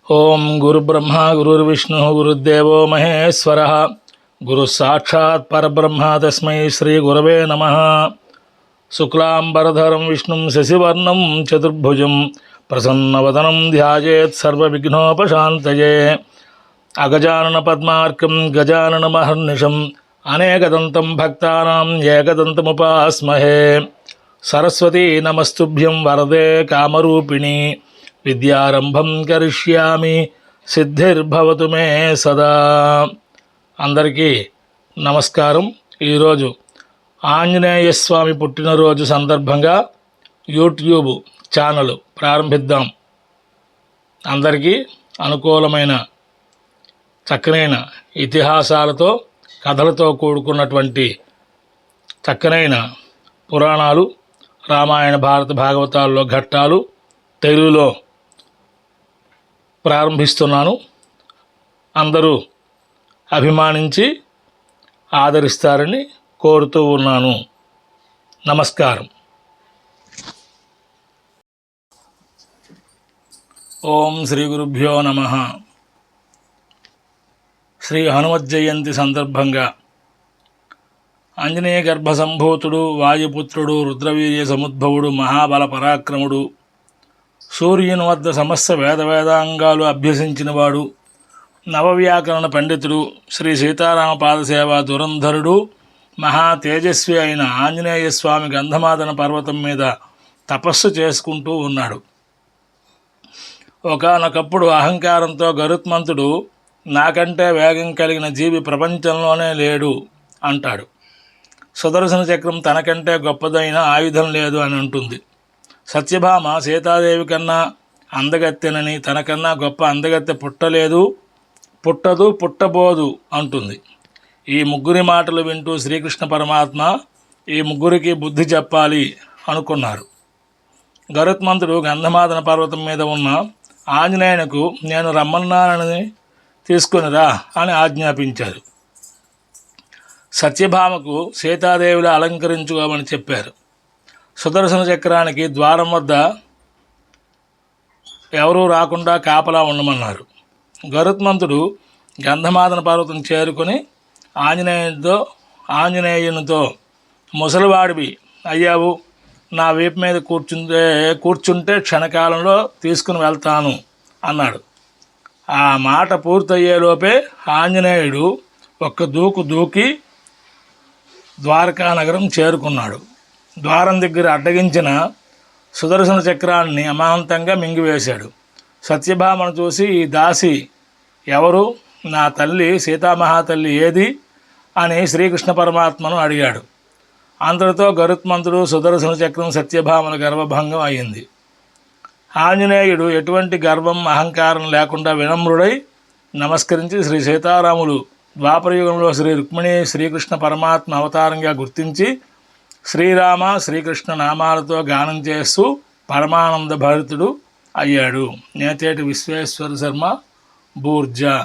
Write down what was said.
ఓం గురుబ్రహ్మ గురుర్విష్ణు గురుదేవో మహేశ్వర గురు సాక్షాత్ పరబ్రహ్మ తస్మై శ్రీ గురవే నమః. శుక్లాంబరధరం విష్ణుం శశివర్ణం చతుర్భుజం ప్రసన్నవదనం ధ్యాయేత్ సర్వవిఘ్నోపశాంతయే. అగజానన పద్మార్కం గజానన మహర్నిశం అనేకదంతం భక్తానాం ఏకదంతముపాస్మహే. సరస్వతీ నమస్తుభ్యం వరదే కామరూపిణి విద్యారంభం కరిష్యామి సిద్ధిర్భవతు మే సదా. అందరికీ నమస్కారం. ఈరోజు ఆంజనేయ స్వామి పుట్టినరోజు సందర్భంగా యూట్యూబ్ ఛానల్ ప్రారంభిద్దాం. అందరికీ అనుకూలమైన చక్కనైన ఇతిహాసాలతో కథలతో కూడుకున్నటువంటి చక్కనైన పురాణాలు, రామాయణ భారత భాగవతాల్లో ఘట్టాలు తెలుగులో ప్రారంభిస్తున్నాను. అందరూ అభిమానించి ఆదరిస్తారని కోరుతూ ఉన్నాను. నమస్కారం. ఓం శ్రీ గురుభ్యో నమః. శ్రీ హనుమత్ జయంతి సందర్భంగా ఆంజనేయ గర్భసంభూతుడు, వాయుపుత్రుడు, రుద్రవీర్య సముద్భవుడు, మహాబల పరాక్రముడు, సూర్యుని వద్ద సమస్త వేదాంగాలు అభ్యసించినవాడు, నవవ్యాకరణ పండితుడు, శ్రీ సీతారామ పాదసేవ దురంధరుడు, మహా తేజస్వి అయిన ఆంజనేయ స్వామి గంధమాదన పర్వతం మీద తపస్సు చేసుకుంటూ ఉన్నాడు. ఒకానొకప్పుడు అహంకారంతో గరుత్మంతుడు నాకంటే వేగం కలిగిన జీవి ప్రపంచంలోనే లేడు అంటాడు. సుదర్శన చక్రం తనకంటే గొప్పదైన ఆయుధం లేదు అని అంటుంది. సత్యభామ సీతాదేవి కన్నా అందగత్తెనని, తనకన్నా గొప్ప అందగత్తె పుట్టలేదు, పుట్టదు, పుట్టబోదు అంటుంది. ఈ ముగ్గురి మాటలు వింటూ శ్రీకృష్ణ పరమాత్మ ఈ ముగ్గురికి బుద్ధి చెప్పాలి అనుకున్నారు. గరుత్మంతుడు గంధమాదన పర్వతం మీద ఉన్న ఆంజనేయునకు నేను రమ్మన్నానని తీసుకునిరా అని ఆజ్ఞాపించారు. సత్యభామకు సీతాదేవిలా అలంకరించుకోమని చెప్పారు. సుదర్శన చక్రానికి ద్వారం వద్ద ఎవరూ రాకుండా కాపలా ఉండమన్నారు. గరుత్మంతుడు గంధమాదన పర్వతం చేరుకొని ఆంజనేయునితో ముసలివాడివి అయ్యావు, నా వీపు మీద కూర్చుంటే క్షణకాలంలో తీసుకుని వెళ్తాను అన్నాడు. ఆ మాట పూర్తయ్యేలోపే ఆంజనేయుడు ఒక్క దూకి ద్వారకా నగరం చేరుకున్నాడు. ద్వారం దగ్గర అడ్డగించిన సుదర్శన చక్రాన్ని అమాంతంగా మింగివేశాడు. సత్యభామను చూసి ఈ దాసి ఎవరు, నా తల్లి సీతామహాతల్లి ఏది అని శ్రీకృష్ణ పరమాత్మను అడిగాడు. అంతటితో గరుత్మంతుడు, సుదర్శన చక్రం, సత్యభామల గర్వభంగం అయింది. ఆంజనేయుడు ఎటువంటి గర్వం అహంకారం లేకుండా వినమ్రుడై నమస్కరించి శ్రీ సీతారాములు ద్వాపరయుగంలో శ్రీ రుక్మిణి శ్రీకృష్ణ పరమాత్మ అవతారంగా గుర్తించి శ్రీరామ శ్రీకృష్ణ నామాలతో గానం చేస్తూ పరమానంద భరితుడు అయ్యాడు. నేతేటి విశ్వేశ్వర శర్మ బూర్జా.